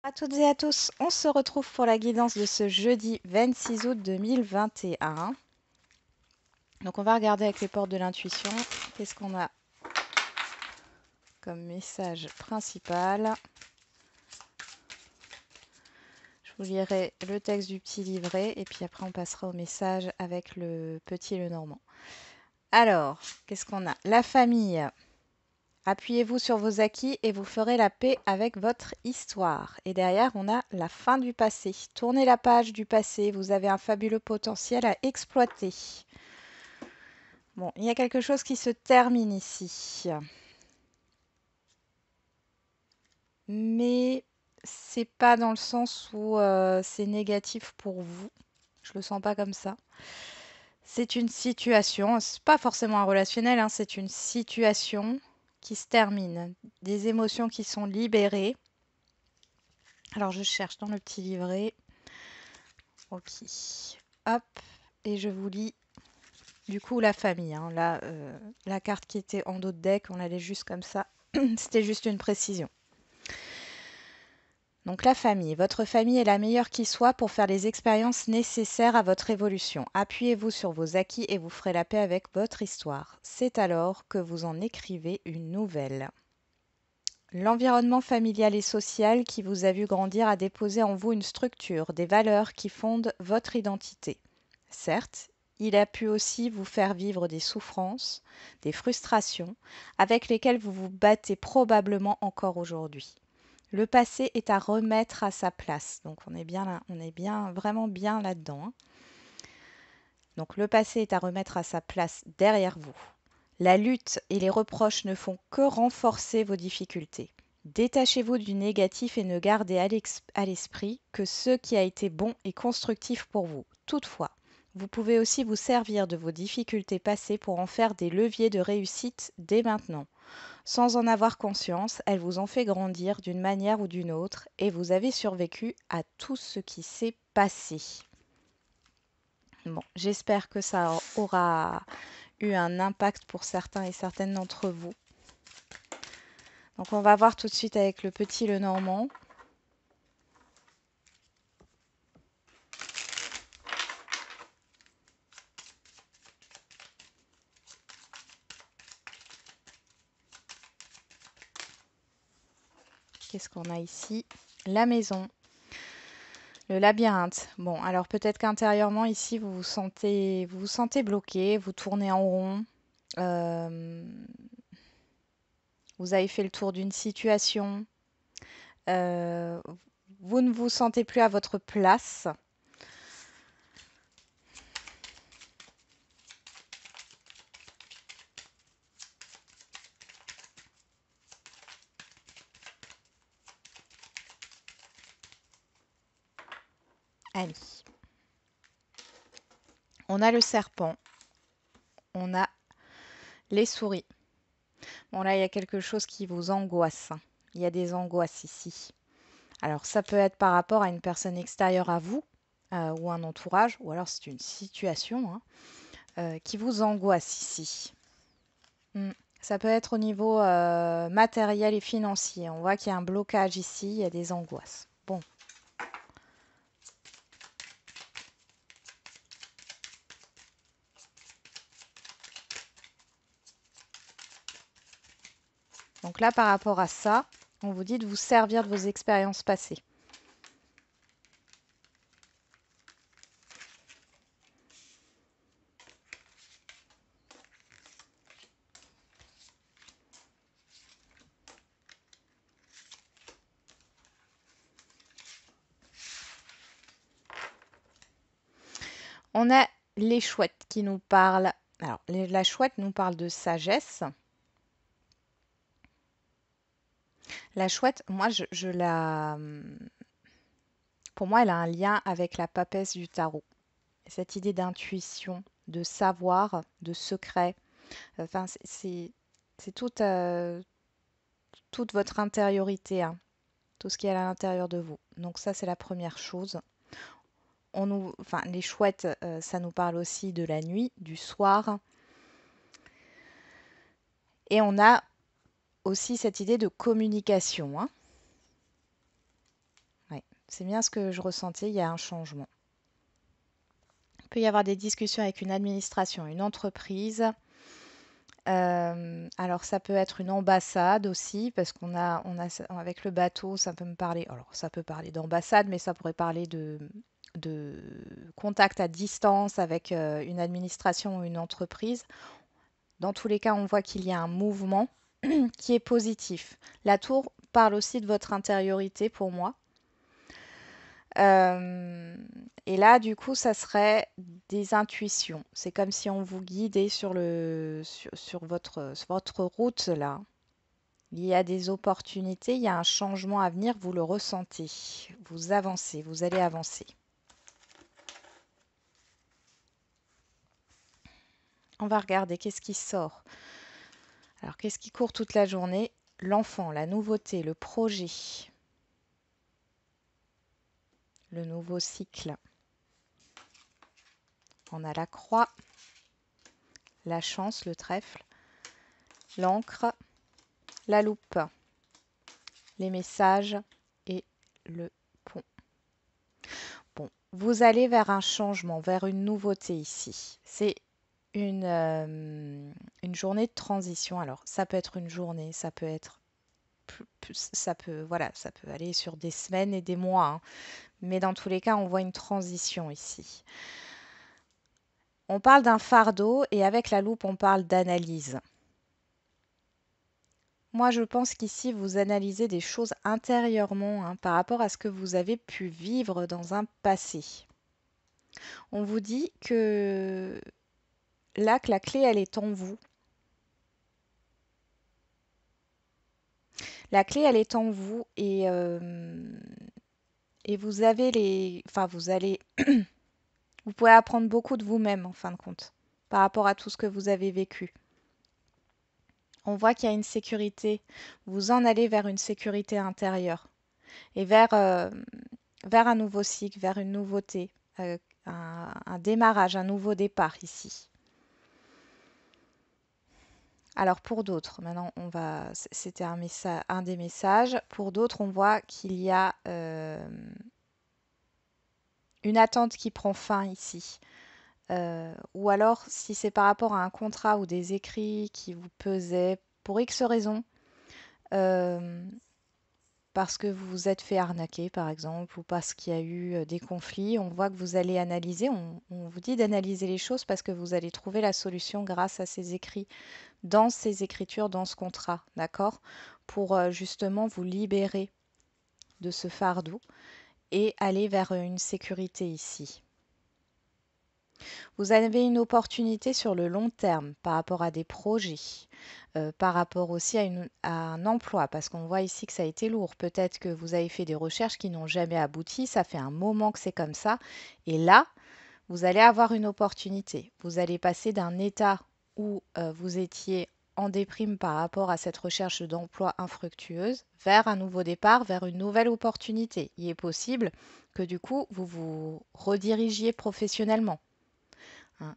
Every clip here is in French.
À toutes et à tous, on se retrouve pour la guidance de ce jeudi 26 août 2021. Donc on va regarder avec les portes de l'intuition, qu'est-ce qu'on a comme message principal. Je vous lirai le texte du petit livret et puis après on passera au message avec le petit Lenormand. Alors, qu'est-ce qu'on a? La famille. Appuyez-vous sur vos acquis et vous ferez la paix avec votre histoire. Et derrière, on a la fin du passé. Tournez la page du passé, vous avez un fabuleux potentiel à exploiter. Bon, il y a quelque chose qui se termine ici. Mais c'est pas dans le sens où c'est négatif pour vous. Je le sens pas comme ça. C'est une situation, c'est pas forcément un relationnel, hein, c'est une situation qui se termine. Des émotions qui sont libérées. Alors je cherche dans le petit livret. Ok. Hop. Et je vous lis du coup la famille, hein. Là, la carte qui était en dos de deck, on l'allait juste comme ça. C'était juste une précision. Donc la famille. Votre famille est la meilleure qui soit pour faire les expériences nécessaires à votre évolution. Appuyez-vous sur vos acquis et vous ferez la paix avec votre histoire. C'est alors que vous en écrivez une nouvelle. L'environnement familial et social qui vous a vu grandir a déposé en vous une structure, des valeurs qui fondent votre identité. Certes, il a pu aussi vous faire vivre des souffrances, des frustrations, avec lesquelles vous vous battez probablement encore aujourd'hui. Le passé est à remettre à sa place. Donc on est bien là, on est bien, vraiment bien là-dedans, hein. Donc le passé est à remettre à sa place derrière vous. La lutte et les reproches ne font que renforcer vos difficultés. Détachez-vous du négatif et ne gardez à l'esprit que ce qui a été bon et constructif pour vous. Toutefois, vous pouvez aussi vous servir de vos difficultés passées pour en faire des leviers de réussite dès maintenant. Sans en avoir conscience, elles vous ont fait grandir d'une manière ou d'une autre et vous avez survécu à tout ce qui s'est passé. Bon, j'espère que ça aura eu un impact pour certains et certaines d'entre vous. Donc on va voir tout de suite avec le petit Lenormand. Qu'est-ce qu'on a ici? La maison. Le labyrinthe. Bon, alors peut-être qu'intérieurement ici vous vous sentez bloqué, vous tournez en rond. Euh, vous avez fait le tour d'une situation. Euh, vous ne vous sentez plus à votre place. Allez. On a le serpent. On a les souris. Bon, là, il y a quelque chose qui vous angoisse. Il y a des angoisses ici. Alors, ça peut être par rapport à une personne extérieure à vous ou un entourage, ou alors c'est une situation, hein, qui vous angoisse ici. Ça peut être au niveau matériel et financier. On voit qu'il y a un blocage ici, il y a des angoisses. Bon. Donc là, par rapport à ça, on vous dit de vous servir de vos expériences passées. On a les chouettes qui nous parlent. Alors, la chouette nous parle de sagesse. La chouette, moi, pour moi, elle a un lien avec la papesse du tarot. Cette idée d'intuition, de savoir, de secret. Enfin, c'est toute votre intériorité, hein, tout ce qui est à l'intérieur de vous. Donc ça, c'est la première chose. Enfin, les chouettes, ça nous parle aussi de la nuit, du soir. Et on a aussi cette idée de communication, hein. C'est bien ce que je ressentais, il y a un changement. Il peut y avoir des discussions avec une administration, une entreprise. Alors ça peut être une ambassade aussi, parce avec le bateau, ça peut me parler. Alors ça peut parler d'ambassade, mais ça pourrait parler de contact à distance avec une administration ou une entreprise. Dans tous les cas, on voit qu'il y a un mouvement qui est positif. La tour parle aussi de votre intériorité pour moi. Euh, et là, du coup, ça serait des intuitions. C'est comme si on vous guidait sur votre route là. Il y a des opportunités, il y a un changement à venir, vous le ressentez. Vous avancez, vous allez avancer. On va regarder qu'est-ce qui sort. Alors, qu'est-ce qui court toute la journée? L'enfant, la nouveauté, le projet, le nouveau cycle. On a la croix, la chance, le trèfle, l'encre, la loupe, les messages et le pont. Bon, vous allez vers un changement, vers une nouveauté ici. C'est une journée de transition. Alors, ça peut être une journée, ça peut être voilà, ça peut aller sur des semaines et des mois, hein. Mais dans tous les cas, on voit une transition ici. On parle d'un fardeau et avec la loupe, on parle d'analyse. Moi, je pense qu'ici, vous analysez des choses intérieurement, hein, par rapport à ce que vous avez pu vivre dans un passé. On vous dit que là, que la clé, elle est en vous. La clé, elle est en vous et vous avez enfin, vous pouvez apprendre beaucoup de vous-même en fin de compte, par rapport à tout ce que vous avez vécu. On voit qu'il y a une sécurité. Vous en allez vers une sécurité intérieure et vers un nouveau cycle, vers une nouveauté, un démarrage, un nouveau départ ici. Alors pour d'autres, maintenant c'était un des messages. Pour d'autres, on voit qu'il y a une attente qui prend fin ici. Ou alors, si c'est par rapport à un contrat ou des écrits qui vous pesaient pour X raisons, euh, parce que vous vous êtes fait arnaquer par exemple, ou parce qu'il y a eu des conflits, on voit que vous allez analyser, on vous dit d'analyser les choses parce que vous allez trouver la solution grâce à ces écrits, dans ces écritures, dans ce contrat, d'accord? Pour justement vous libérer de ce fardeau et aller vers une sécurité ici. Vous avez une opportunité sur le long terme par rapport à des projets, par rapport aussi à un emploi, parce qu'on voit ici que ça a été lourd. Peut-être que vous avez fait des recherches qui n'ont jamais abouti, ça fait un moment que c'est comme ça. Et là, vous allez avoir une opportunité. Vous allez passer d'un état où vous étiez en déprime par rapport à cette recherche d'emploi infructueuse vers un nouveau départ, vers une nouvelle opportunité. Il est possible que du coup, vous vous redirigiez professionnellement, hein.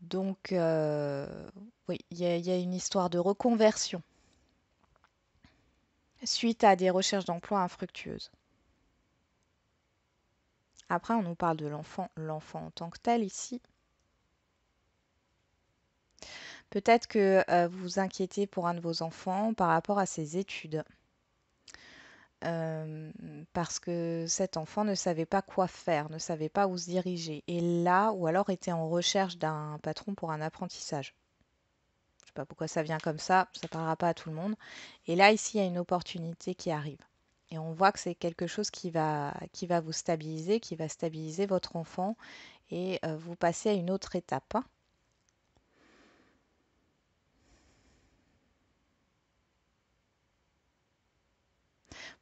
Donc, oui, il y a une histoire de reconversion suite à des recherches d'emploi infructueuses. Après, on nous parle de l'enfant en tant que tel ici. Peut-être que vous vous inquiétez pour un de vos enfants par rapport à ses études. Parce que cet enfant ne savait pas quoi faire, ne savait pas où se diriger. Et là, ou alors était en recherche d'un patron pour un apprentissage. Je ne sais pas pourquoi ça vient comme ça ne parlera pas à tout le monde. Et là, ici, il y a une opportunité qui arrive. Et on voit que c'est quelque chose qui va vous stabiliser, qui va stabiliser votre enfant et vous passer à une autre étape, hein.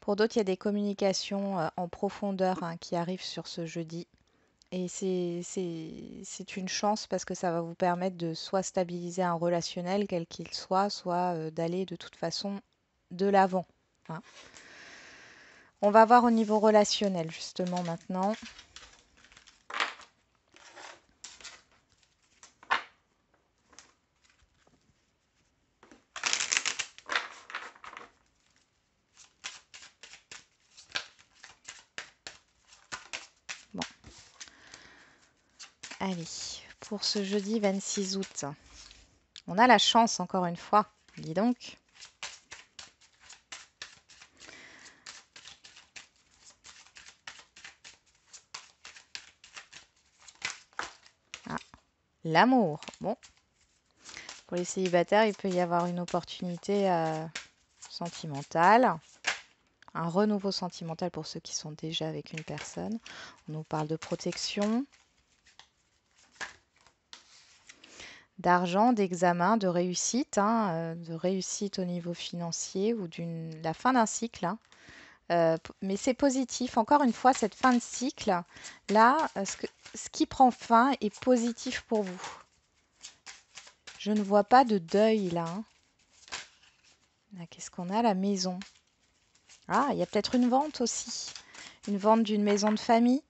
Pour d'autres, il y a des communications en profondeur, hein, qui arrivent sur ce jeudi. Et c'est une chance parce que ça va vous permettre de soit stabiliser un relationnel, quel qu'il soit d'aller de toute façon de l'avant, hein. On va voir au niveau relationnel justement maintenant. Allez, pour ce jeudi 26 août, on a la chance encore une fois, dis donc. Ah, l'amour. Bon, pour les célibataires, il peut y avoir une opportunité sentimentale. Un renouveau sentimental pour ceux qui sont déjà avec une personne. On nous parle de protection, d'argent, d'examen, de réussite, de réussite au niveau financier ou la fin d'un cycle. Mais c'est positif. Encore une fois, cette fin de cycle, là, ce qui prend fin est positif pour vous. Je ne vois pas de deuil là. Là, qu'est-ce qu'on a? La maison. Ah, il y a peut-être une vente aussi. Une vente d'une maison de famille.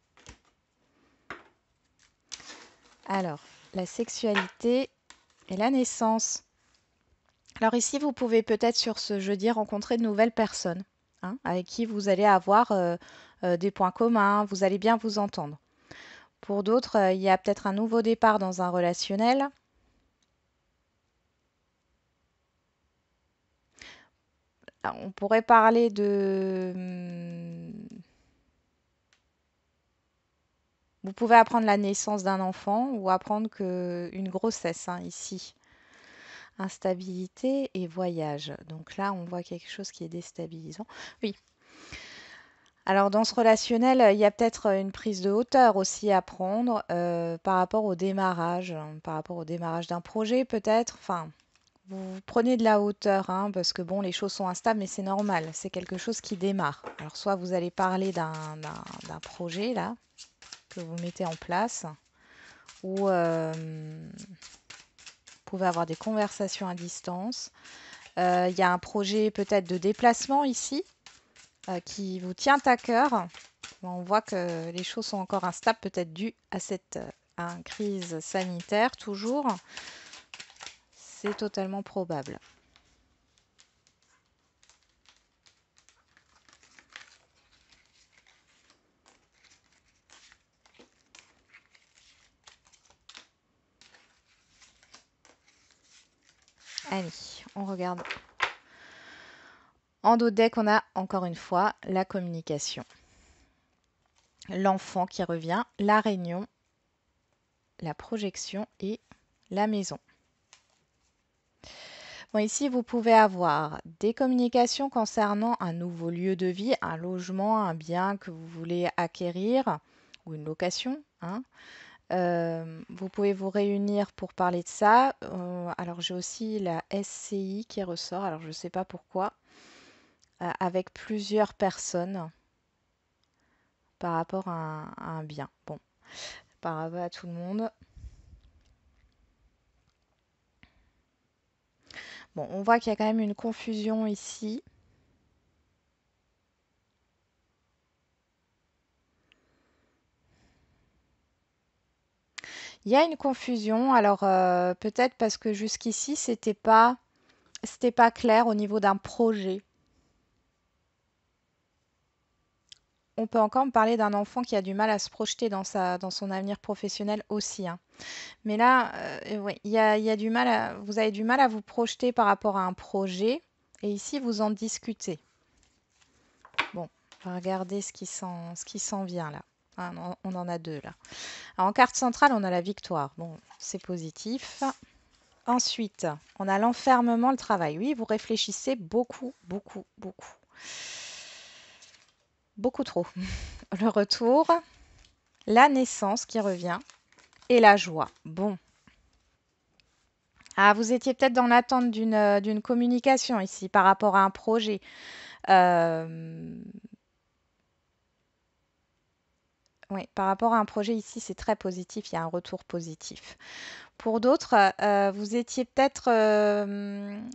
Alors, la sexualité et la naissance. Alors ici, vous pouvez peut-être sur ce jeudi rencontrer de nouvelles personnes avec qui vous allez avoir des points communs, vous allez bien vous entendre. Pour d'autres, il y a peut-être un nouveau départ dans un relationnel. Alors, on pourrait parler de... Vous pouvez apprendre la naissance d'un enfant ou apprendre une grossesse ici. Instabilité et voyage. Donc là, on voit quelque chose qui est déstabilisant. Oui. Alors dans ce relationnel, il y a peut-être une prise de hauteur aussi à prendre par rapport au démarrage, par rapport au démarrage d'un projet peut-être. Enfin, vous prenez de la hauteur parce que bon, les choses sont instables, mais c'est normal. C'est quelque chose qui démarre. Alors soit vous allez parler d'un projet là que vous mettez en place, ou vous pouvez avoir des conversations à distance. Il y a un projet peut-être de déplacement ici qui vous tient à cœur. On voit que les choses sont encore instables, peut-être dues à cette crise sanitaire toujours. C'est totalement probable. Allez, on regarde. En dos de deck, on a encore une fois la communication. L'enfant qui revient, la réunion, la projection et la maison. Bon, ici, vous pouvez avoir des communications concernant un nouveau lieu de vie, un logement, un bien que vous voulez acquérir ou une location. Vous pouvez vous réunir pour parler de ça. Alors, j'ai aussi la SCI qui ressort, alors je ne sais pas pourquoi, avec plusieurs personnes par rapport à un bien. Bon, par rapport à tout le monde. Bon, on voit qu'il y a quand même une confusion ici. Il y a une confusion, alors peut-être parce que jusqu'ici, c'était pas clair au niveau d'un projet. On peut encore me parler d'un enfant qui a du mal à se projeter dans son avenir professionnel aussi. Mais là, ouais, il y a du mal vous avez du mal à vous projeter par rapport à un projet. Et ici, vous en discutez. Bon, on va regarder ce qui s'en vient là. Ah, on en a deux là. Alors, en carte centrale, on a la victoire. Bon, c'est positif. Ensuite, on a l'enfermement, le travail. Oui, vous réfléchissez beaucoup, beaucoup, beaucoup. Beaucoup trop. Le retour, la naissance qui revient et la joie. Bon. Ah, vous étiez peut-être dans l'attente d'une communication ici par rapport à un projet. Euh, oui, par rapport à un projet ici, c'est très positif. Il y a un retour positif. Pour d'autres, vous étiez peut-être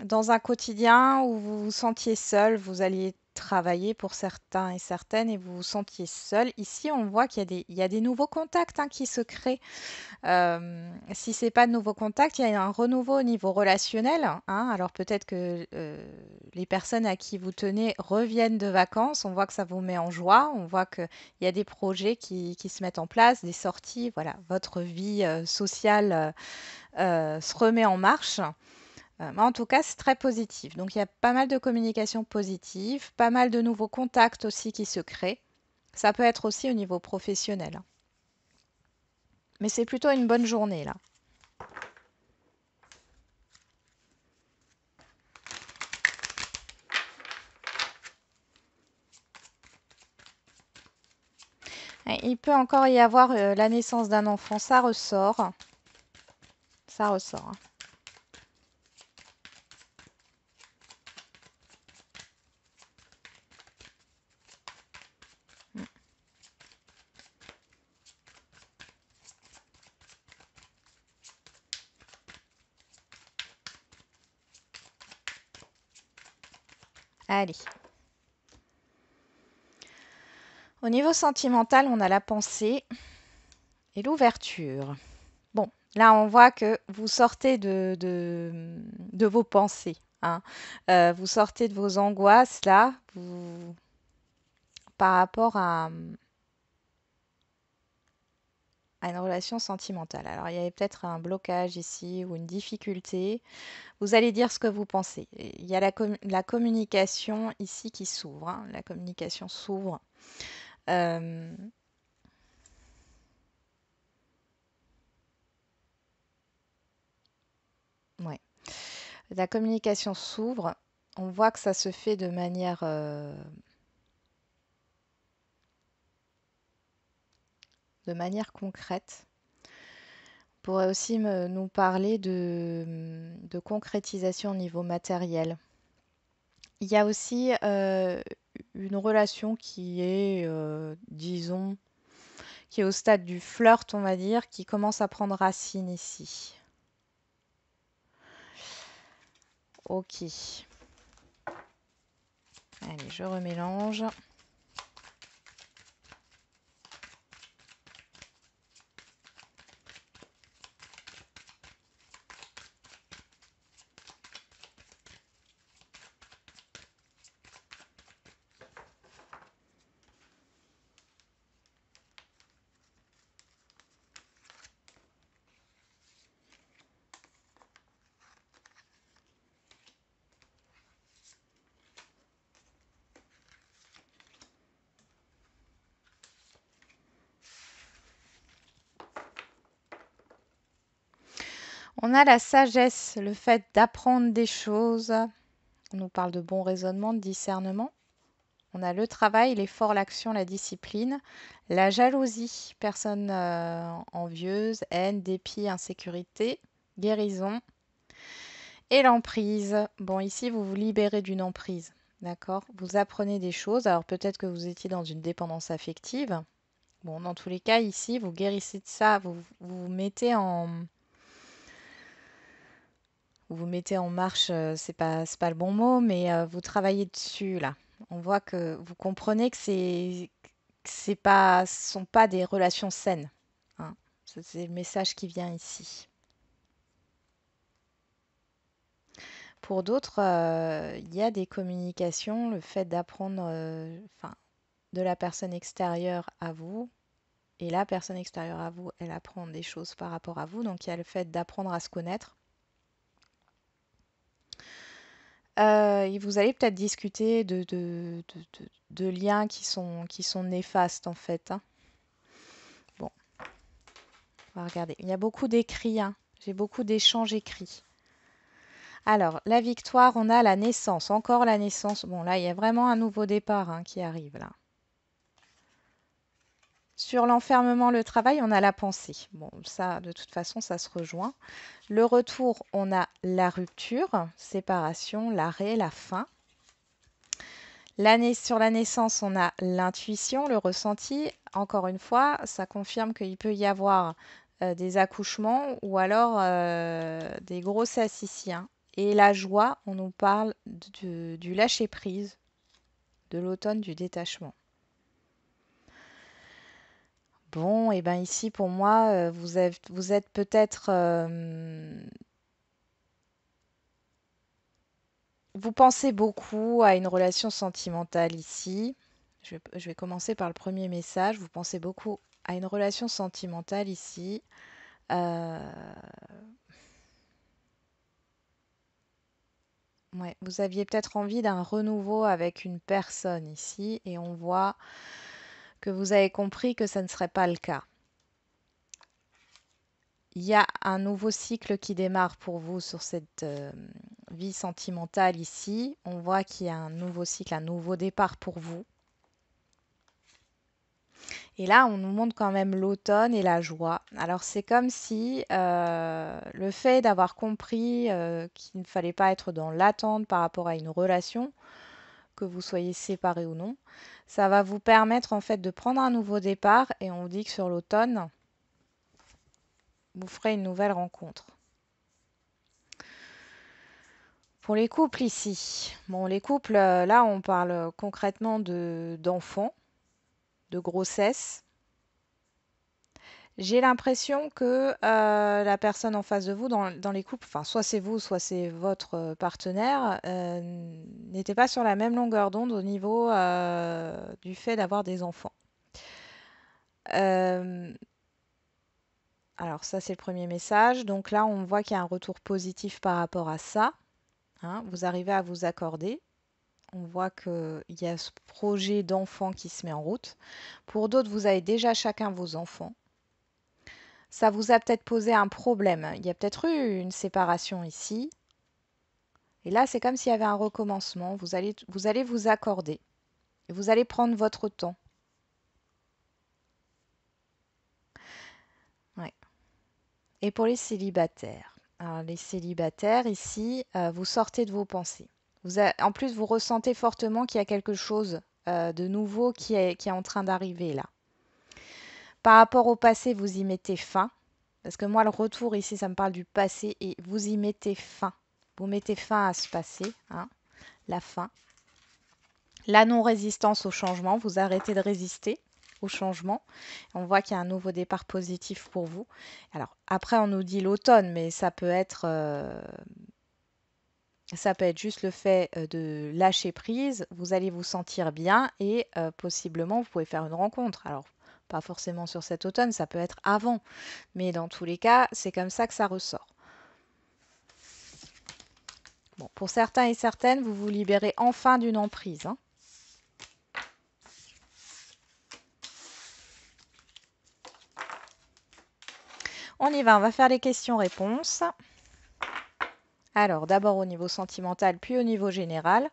dans un quotidien où vous vous sentiez seul, vous alliez travailler pour certains et certaines et vous vous sentiez seul. Ici, on voit il y a des nouveaux contacts qui se créent. Si c'est pas de nouveaux contacts, il y a un renouveau au niveau relationnel. Alors peut-être que les personnes à qui vous tenez reviennent de vacances. On voit que ça vous met en joie. On voit qu'il y a des projets qui se mettent en place, des sorties. Voilà, votre vie sociale se remet en marche. Mais en tout cas, c'est très positif. Donc, il y a pas mal de communication positive, pas mal de nouveaux contacts aussi qui se créent. Ça peut être aussi au niveau professionnel, hein. Mais c'est plutôt une bonne journée là. Et il peut encore y avoir la naissance d'un enfant, ça ressort. Ça ressort, hein. Mm. Allez. Au niveau sentimental, on a la pensée et l'ouverture. Bon, là, on voit que vous sortez de vos pensées, hein. Vous sortez de vos angoisses, là, par rapport à une relation sentimentale. Alors, il y avait peut-être un blocage ici ou une difficulté. Vous allez dire ce que vous pensez. Il y a la communication ici qui s'ouvre, hein. La communication s'ouvre. Euh, ouais. La communication s'ouvre. On voit que ça se fait de manière concrète. On pourrait aussi nous parler de concrétisation au niveau matériel. Il y a aussi une relation qui est, disons, qui est au stade du flirt, on va dire, qui commence à prendre racine ici. Ok. Allez, je remélange. On a la sagesse, le fait d'apprendre des choses. On nous parle de bon raisonnement, de discernement. On a le travail, l'effort, l'action, la discipline. La jalousie, personne envieuse, haine, dépit, insécurité, guérison. Et l'emprise. Bon, ici, vous vous libérez d'une emprise. D'accord? Vous apprenez des choses. Alors peut-être que vous étiez dans une dépendance affective. Bon, dans tous les cas, ici, vous guérissez de ça. Vous vous mettez en marche, c'est pas le bon mot, mais vous travaillez dessus là. On voit que vous comprenez que c'est pas, ce sont pas des relations saines, hein. C'est le message qui vient ici. Pour d'autres, il y a des communications, le fait d'apprendre, enfin, de la personne extérieure à vous, et la personne extérieure à vous, elle apprend des choses par rapport à vous. Donc il y a le fait d'apprendre à se connaître. Et vous allez peut-être discuter de liens qui sont néfastes en fait, hein. Bon, on va regarder. Il y a beaucoup d'écrits, hein. J'ai beaucoup d'échanges écrits. Alors, la victoire, on a la naissance, encore la naissance. Bon, là, il y a vraiment un nouveau départ, hein, qui arrive là. Sur l'enfermement, le travail, on a la pensée. Bon, ça, de toute façon, ça se rejoint. Le retour, on a la rupture, séparation, l'arrêt, la fin. Sur la naissance, on a l'intuition, le ressenti. Encore une fois, ça confirme qu'il peut y avoir des accouchements ou alors des grossesses ici, hein. Et la joie, on nous parle du lâcher-prise, de l'automne, du détachement. Bon, et bien ici, pour moi, vous êtes peut-être Vous pensez beaucoup à une relation sentimentale ici. Je vais commencer par le premier message. Vous pensez beaucoup à une relation sentimentale ici. Euh, ouais, vous aviez peut-être envie d'un renouveau avec une personne ici et on voit que vous avez compris que ça ne serait pas le cas. Il y a un nouveau cycle qui démarre pour vous sur cette vie sentimentale ici. On voit qu'il y a un nouveau cycle, un nouveau départ pour vous. Et là, on nous montre quand même l'automne et la joie. Alors, c'est comme si le fait d'avoir compris qu'il ne fallait pas être dans l'attente par rapport à une relation, que vous soyez séparés ou non, ça va vous permettre en fait de prendre un nouveau départ. Et on vous dit que sur l'automne, vous ferez une nouvelle rencontre. Pour les couples ici, bon, les couples, là, on parle concrètement d'enfants, de grossesse. J'ai l'impression que la personne en face de vous, dans les couples, enfin, soit c'est vous, soit c'est votre partenaire, n'était pas sur la même longueur d'onde au niveau du fait d'avoir des enfants. Euh, alors ça, c'est le premier message. Donc là, on voit qu'il y a un retour positif par rapport à ça. Hein. Vous arrivez à vous accorder. On voit qu'il y a ce projet d'enfant qui se met en route. Pour d'autres, vous avez déjà chacun vos enfants. Ça vous a peut-être posé un problème. Il y a peut-être eu une séparation ici. Et là, c'est comme s'il y avait un recommencement. Vous allez vous accorder. Et vous allez prendre votre temps. Ouais. Et pour les célibataires. Alors, les célibataires, ici, vous sortez de vos pensées. En plus, vous ressentez fortement qu'il y a quelque chose de nouveau qui est en train d'arriver là. Par rapport au passé, vous y mettez fin. Parce que moi, le retour ici, ça me parle du passé et vous y mettez fin. Vous mettez fin à ce passé, hein, la fin. La non-résistance au changement, vous arrêtez de résister au changement. On voit qu'il y a un nouveau départ positif pour vous. Alors, après, on nous dit l'automne, mais ça peut être juste le fait de lâcher prise. Vous allez vous sentir bien et possiblement, vous pouvez faire une rencontre. Alors, pas forcément sur cet automne, ça peut être avant. Mais dans tous les cas, c'est comme ça que ça ressort. Bon, pour certains et certaines, vous vous libérez enfin d'une emprise. Hein. On y va, on va faire les questions-réponses. Alors, d'abord au niveau sentimental, puis au niveau général.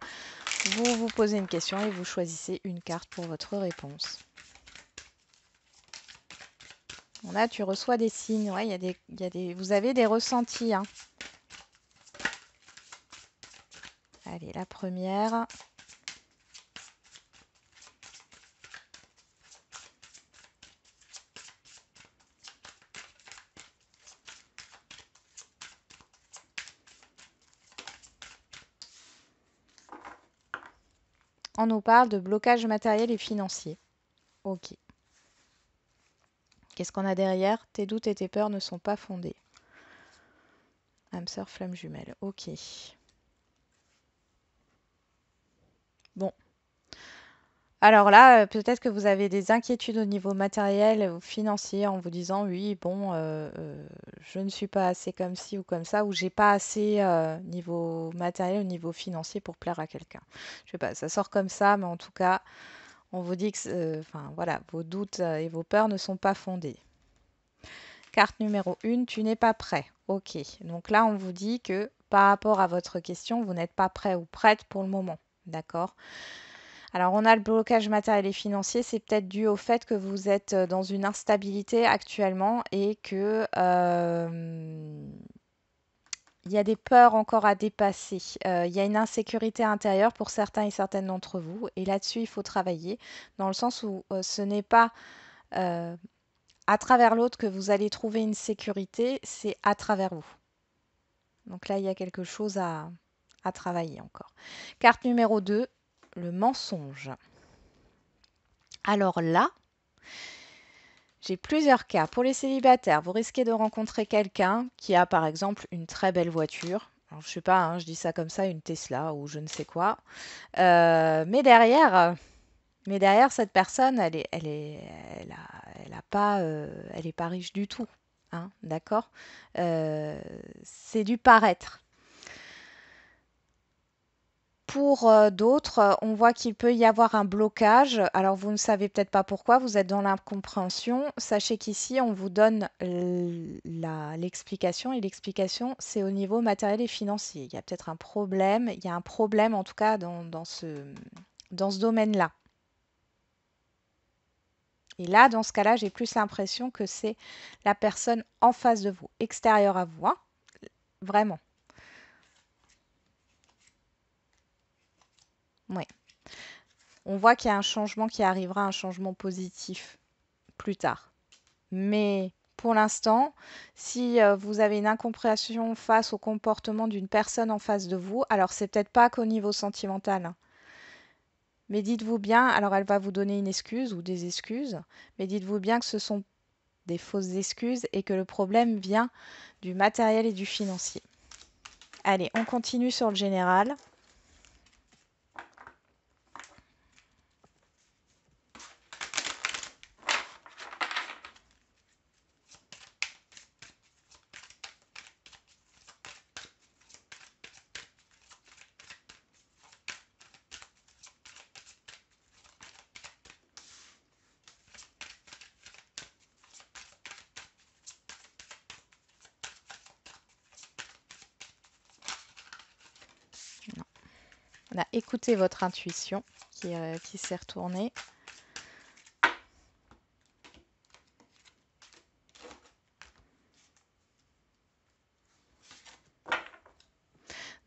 Vous vous posez une question et vous choisissez une carte pour votre réponse. Là, tu reçois des signes. Ouais, vous avez des ressentis. Hein. Allez, la première. On nous parle de blocage matériel et financier. Ok. Qu'est-ce qu'on a derrière? Tes doutes et tes peurs ne sont pas fondés. Âme sœur, flamme jumelle. Ok. Bon. Alors là, peut-être que vous avez des inquiétudes au niveau matériel ou financier en vous disant oui, bon, je ne suis pas assez comme ci ou comme ça, ou j'ai pas assez niveau matériel ou niveau financier pour plaire à quelqu'un. Je sais pas, ça sort comme ça, mais en tout cas, on vous dit que, enfin voilà, vos doutes et vos peurs ne sont pas fondés. Carte numéro 1, tu n'es pas prêt. Ok, donc là, on vous dit que par rapport à votre question, vous n'êtes pas prêt ou prête pour le moment. D'accord? Alors, on a le blocage matériel et financier, c'est peut-être dû au fait que vous êtes dans une instabilité actuellement et que il y a des peurs encore à dépasser. Il y a une insécurité intérieure pour certains et certaines d'entre vous. Et là-dessus, il faut travailler dans le sens où ce n'est pas euh, à travers l'autre que vous allez trouver une sécurité, c'est à travers vous. Donc là, il y a quelque chose à travailler encore. Carte numéro 2, le mensonge. Alors là, j'ai plusieurs cas. Pour les célibataires, vous risquez de rencontrer quelqu'un qui a par exemple une très belle voiture. Alors, je sais pas, hein, je dis ça comme ça, une Tesla ou je ne sais quoi. Mais derrière, cette personne, elle est pas riche du tout, hein, d'accord? C'est du paraître. Pour d'autres, on voit qu'il peut y avoir un blocage. Alors, vous ne savez peut-être pas pourquoi, vous êtes dans l'incompréhension. Sachez qu'ici, on vous donne l'explication, et l'explication, c'est au niveau matériel et financier. Il y a peut-être un problème, il y a un problème en tout cas dans ce domaine-là. Et là, dans ce cas-là, j'ai plus l'impression que c'est la personne en face de vous, extérieure à vous, hein, vraiment. Oui. On voit qu'il y a un changement qui arrivera, un changement positif plus tard. Mais pour l'instant, si vous avez une incompréhension face au comportement d'une personne en face de vous, alors c'est peut-être pas qu'au niveau sentimental, hein. Mais dites-vous bien, alors elle va vous donner une excuse ou des excuses, mais dites-vous bien que ce sont des fausses excuses et que le problème vient du matériel et du financier. Allez, on continue sur le général. Non. On a écouté votre intuition qui s'est retournée.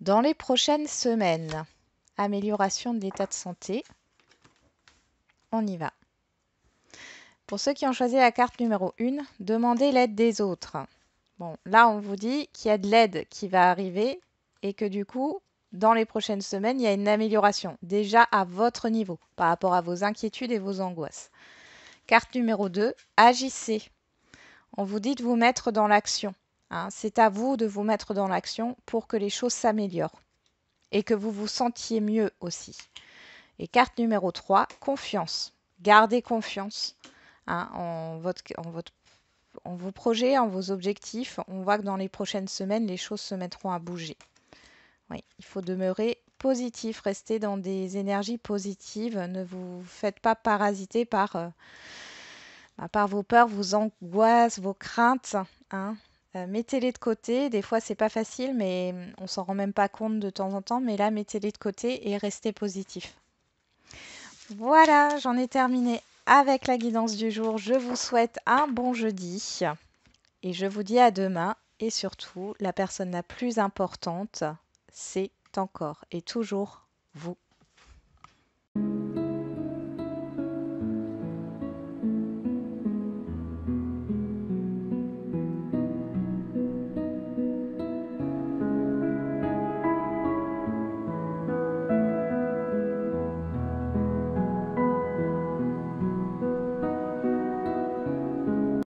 Dans les prochaines semaines, amélioration de l'état de santé. On y va. Pour ceux qui ont choisi la carte numéro 1, demandez l'aide des autres. Bon, là, on vous dit qu'il y a de l'aide qui va arriver et que du coup, dans les prochaines semaines, il y a une amélioration, déjà à votre niveau, par rapport à vos inquiétudes et vos angoisses. Carte numéro 2, agissez. On vous dit de vous mettre dans l'action, hein. C'est à vous de vous mettre dans l'action pour que les choses s'améliorent et que vous vous sentiez mieux aussi. Et carte numéro 3, confiance. Gardez confiance, hein, en vos projets, en vos objectifs. On voit que dans les prochaines semaines, les choses se mettront à bouger. Oui, il faut demeurer positif, rester dans des énergies positives. Ne vous faites pas parasiter par vos peurs, vos angoisses, vos craintes, hein. Mettez-les de côté. Des fois, c'est pas facile, mais on s'en rend même pas compte de temps en temps. Mais là, mettez-les de côté et restez positif. Voilà, j'en ai terminé avec la guidance du jour. Je vous souhaite un bon jeudi et je vous dis à demain. Et surtout, la personne la plus importante, c'est encore et toujours vous.